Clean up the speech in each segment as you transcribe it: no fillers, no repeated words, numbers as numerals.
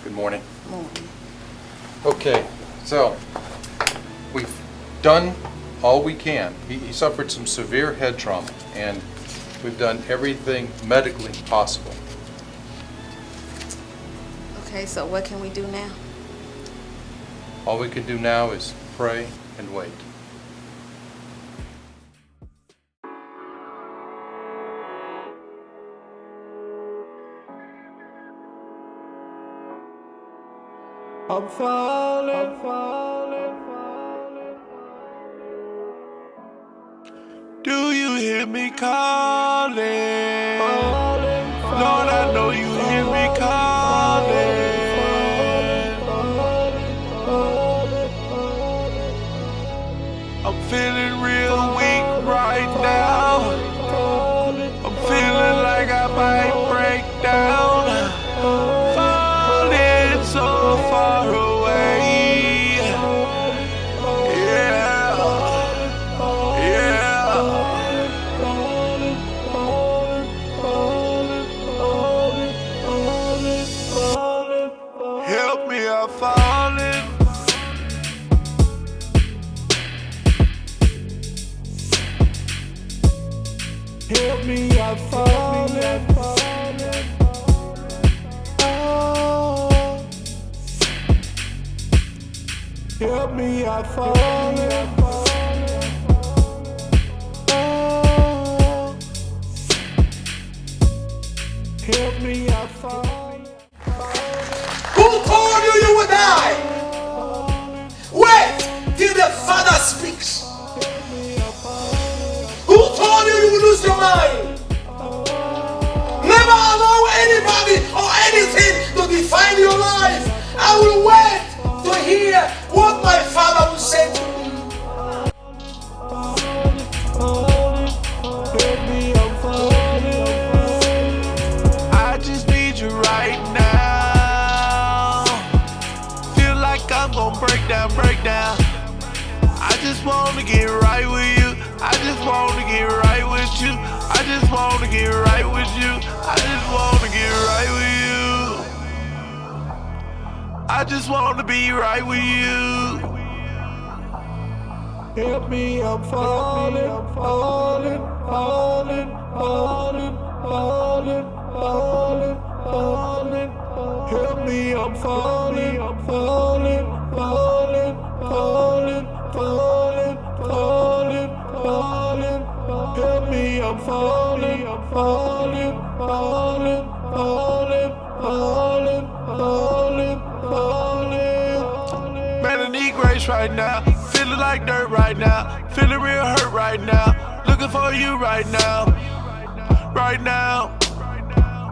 Good morning. Morning. Okay, so we've done all we can. He suffered some severe head trauma, and we've done everything medically possible. Okay, so what can we do now? All we can do now is pray and wait. I'm falling. Do you hear me calling? Lord, I know you hear me calling. I'm feeling real weak right now. I'm feeling like I might break down. Falling so far away. Yeah. Help me, I'm falling. Help me, I'm falling. Oh. Help me, I'm falling. Oh. Help me, I'm falling. Who told you you would die? Wait till the Father speaks. Who told you you would lose your mind? Never allow anybody or anything to define your life. I will wait to hear what my Father will say to me. I just need you right now. Feel like I'm gonna break down. I just wanna get right with you. I just wanna get right with you. I just wanna get right with you. I just wanna get right with you. I just wanna be right with you. Help me, I'm falling. Help me, I'm falling. Help me, I'm falling. Man, I need grace right now. Feeling like dirt right now. Feeling real hurt right now. Looking for you right now.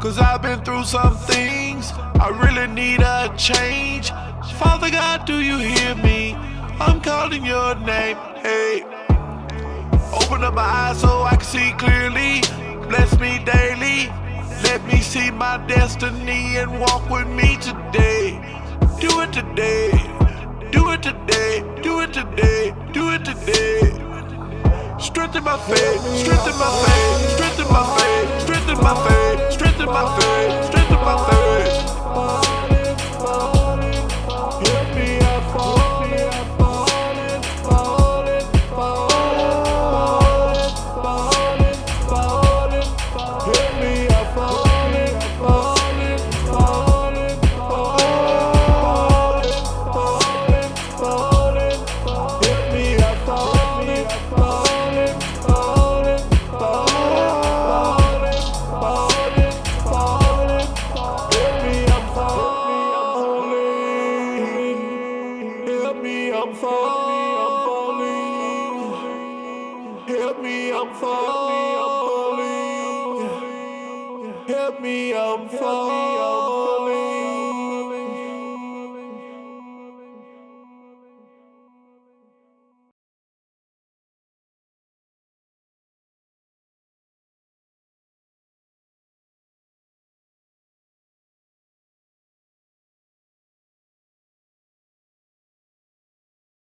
Cause I've been through some things. I really need a change. Father God, do you hear me? I'm calling your name. Hey. Open up my eyes so I can see clearly. Bless me daily. Let me see my destiny and walk with me today. Do it today. Do it today. Do it today. Do it today. Strengthen my faith. Strengthen my faith. Strengthen my faith. Strengthen my faith. Strengthen my faith.